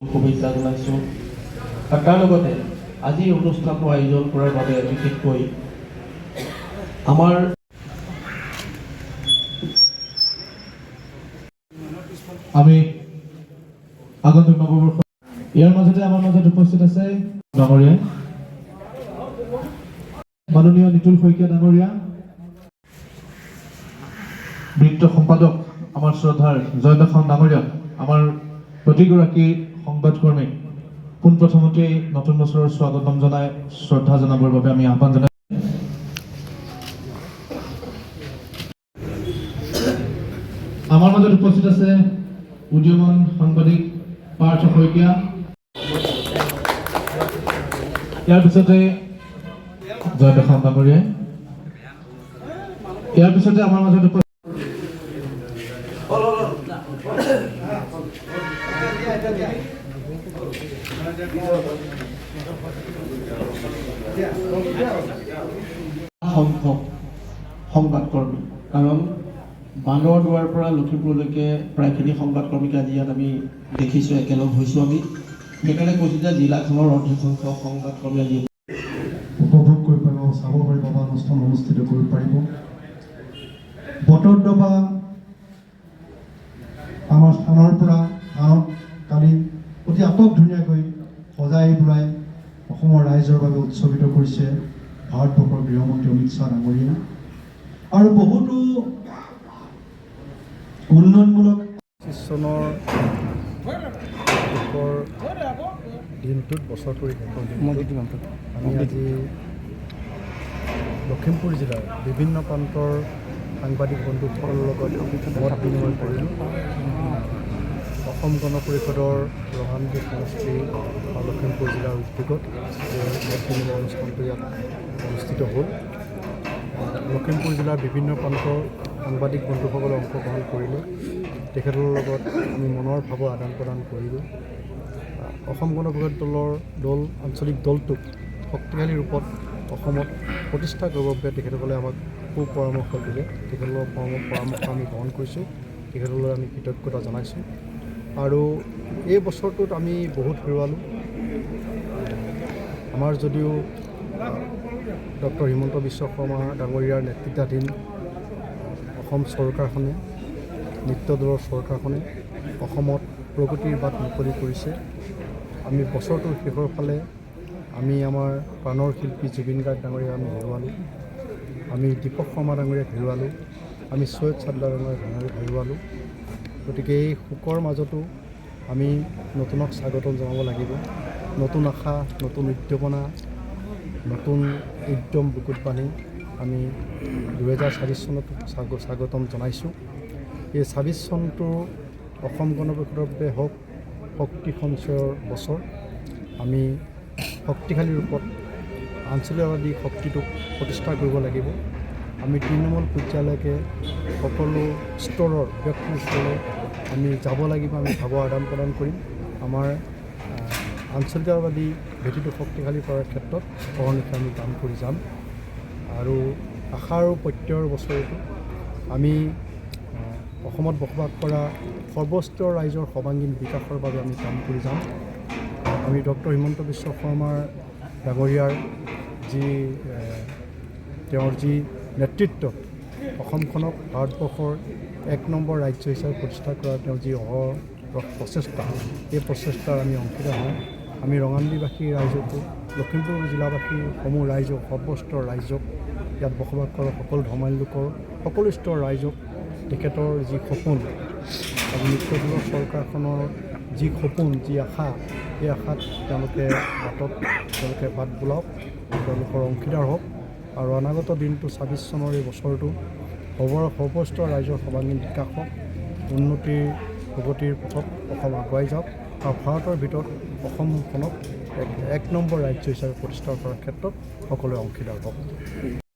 শুভেচ্ছা জনাইছোঁ আৰু তাৰ লগতে আজি অনুষ্ঠানটো আয়োজন কৰাৰ বাবে বিশেষকৈ আমাৰ আমি আগন্তুক নৱবৰ্ষ ইয়াৰ মাজতে আমাৰ মাজত উপস্থিত আছে ডাঙৰীয়া মাননীয় নিতুল শইকীয়া ডাঙৰীয়া, বৃত্ত সম্পাদক আমাৰ শ্ৰদ্ধাৰ জয়দখন ডাঙৰীয়া, আমাৰ প্ৰতিগৰাকী সংবাদকৰ্মী পোনপ্ৰথমতে নতুন বছৰৰ স্বাগতম জনাই শ্ৰদ্ধা জনাবৰ বাবে আমি আহ্বান জনাই আমাৰ মাজত উপস্থিত আছে উদীয়মান সাংবাদিক পাৰ্থ শইকীয়া। ইয়াৰ পিছতে জয়দখন ডাঙৰীয়া, ইয়াৰ পিছতে আমাৰ মাজত সংখ্যক সংবাদকৰ্মী, কাৰণ বানৰ দুৱাৰ পৰা লখিমপুৰলৈকে প্ৰায়খিনি সংবাদকৰ্মীক আজি ইয়াত আমি দেখিছোঁ, একেলগ হৈছোঁ আমি। সেইকাৰণে কৈছোঁ যে জিলাখনৰ অধিক সংখ্যক সংবাদকৰ্মী আজি উপভোগ কৰিব পাৰিব, চাব পাৰিব বা অনুষ্ঠান অনুষ্ঠিত কৰিব পাৰিব। বতৰ দবা আমাৰ স্থানৰ পৰা গাঁৱত কালি অতি আটক ধুনীয়াকৈ সজাই পৰাই অসমৰ ৰাইজৰ বাবে উৎসৰ্গিত কৰিছে ভাৰতবৰ্ষৰ গৃহমন্ত্ৰী অমিত শ্বাহ ডাঙৰীয়া। আৰু বহুতো উন্নয়নমূলক চনৰ দিনটোত বছৰটোৰ শেষৰ দিনটোত আমি আজি লখিমপুৰ জিলাৰ বিভিন্ন প্ৰান্তৰ সাংবাদিক বন্ধুসকলৰ লগত মত বিনিময় কৰিলোঁ। অসম গণ পৰিষদৰ ৰহানগী সমষ্টি আৰু লখিমপুৰ জিলাৰ উদ্যোগত মত বিনিময় অনুষ্ঠানটো ইয়াত অনুষ্ঠিত হ'ল। লখিমপুৰ জিলাৰ বিভিন্ন প্ৰান্তৰ সাংবাদিক বন্ধুসকলে অংশগ্ৰহণ কৰিলে। তেখেতৰ লগত আমি মনৰ ভাৱৰ আদান প্ৰদান কৰিলোঁ। অসম গণ পৰিষদ দল আঞ্চলিক দলটোক শক্তিশালী ৰূপত অসমত প্ৰতিষ্ঠা কৰিবৰ বাবে তেখেতসকলে আমাক পৰামৰ্শ দিলে। তেখেতলোকৰ পৰামৰ্শ আমি গ্ৰহণ কৰিছোঁ, তেখেতলৈ আমি কৃতজ্ঞতা জনাইছোঁ। আৰু এই বছৰটোত আমি বহুত হেৰুৱালোঁ। আমাৰ যদিও ডক্টৰ হিমন্ত বিশ্ব শৰ্মা ডাঙৰীয়াৰ নেতৃত্বাধীন অসম চৰকাৰখনে, মিত্ৰ দলৰ চৰকাৰখনে অসমত প্ৰগতিৰ বাট মুকলি কৰিছে। আমি বছৰটোৰ শেষৰ ফালে আমি আমাৰ প্ৰাণৰ শিল্পী জুবিন গাৰ্গ ডাঙৰীয়া আমি হেৰুৱালোঁ, আমি দীপক শৰ্মা ডাঙৰীয়াক হেৰুৱালোঁ, আমি সৈয়দ চাদলা ডাঙৰীয়াক হেৰুৱালোঁ। গতিকে এই শোকৰ মাজতো আমি নতুনক স্বাগতম জনাব লাগিব। নতুন আশা, নতুন উদ্দীপনা, নতুন উদ্যম বুকুত বান্ধি আমি 2024 চনত স্বাগতম জনাইছোঁ। এই 24 চনটো অসম গণ পৰিষদৰ বাবে হওক শক্তি সঞ্চয়ৰ বছৰ। আমি শক্তিশালী ৰূপত আঞ্চলিকবাদী শক্তিটোক প্ৰতিষ্ঠা কৰিব লাগিব। আমি তৃণমূল পৰ্যায়লৈকে সকলো স্তৰৰ ব্যক্তিৰ ওচৰলৈ আমি যাব লাগিব। আমি ভাৱৰ আদান প্ৰদান কৰিম। আমাৰ আঞ্চলিকবাদী ভেটিটো শক্তিশালী কৰাৰ ক্ষেত্ৰত অহৰ্নিশে আমি কাম কৰি যাম। আৰু আশা আৰু প্ৰত্যয়ৰ বছৰটো আমি অসমত বসবাস কৰা সৰ্বস্তৰৰ ৰাইজৰ সৰ্বাংগীন বিকাশৰ বাবে আমি কাম কৰি যাম। আমি ডক্টৰ হিমন্ত বিশ্ব শৰ্মাৰ ডাঙৰীয়াৰ তেওঁৰ যি নেতৃত্ব অসমখনক ভাৰতবৰ্ষৰ 1 নম্বৰ ৰাজ্য হিচাপে প্ৰতিষ্ঠা কৰাৰ তেওঁৰ যি প্ৰচেষ্টা, এই প্ৰচেষ্টাৰ আমি অংশীদাৰ হওঁ। আমি ৰঙানদীবাসী ৰাইজকো, লখিমপুৰ জিলাবাসীৰ সমূহ ৰাইজক, সৰ্বস্তৰ ৰাইজক, ইয়াত বসবাস কৰা সকলো ধৰ্মাৱলম্বী লোকৰ সকলো স্তৰৰ ৰাইজক তেখেতৰ যি সপোন, মিত্ৰ দলৰ চৰকাৰখনৰ যি সপোন, যি আশা, এই আশাত তেওঁলোকে বাট বোলাওক, তেওঁলোকৰ অংশীদাৰ হওক। আৰু অনাগত দিনটো 24 চনৰ এই বছৰটো সৰ্বস্তৰ ৰাইজৰ সৰ্বাংগীন বিকাশ হওক, উন্নতিৰ প্ৰগতিৰ পথত অসম আগুৱাই যাওক আৰু ভাৰতৰ ভিতৰত অসমখনক 1 নম্বৰ ৰাজ্য হিচাপে প্ৰতিষ্ঠা কৰাৰ ক্ষেত্ৰত সকলোৱে অংশীদাৰ হওক।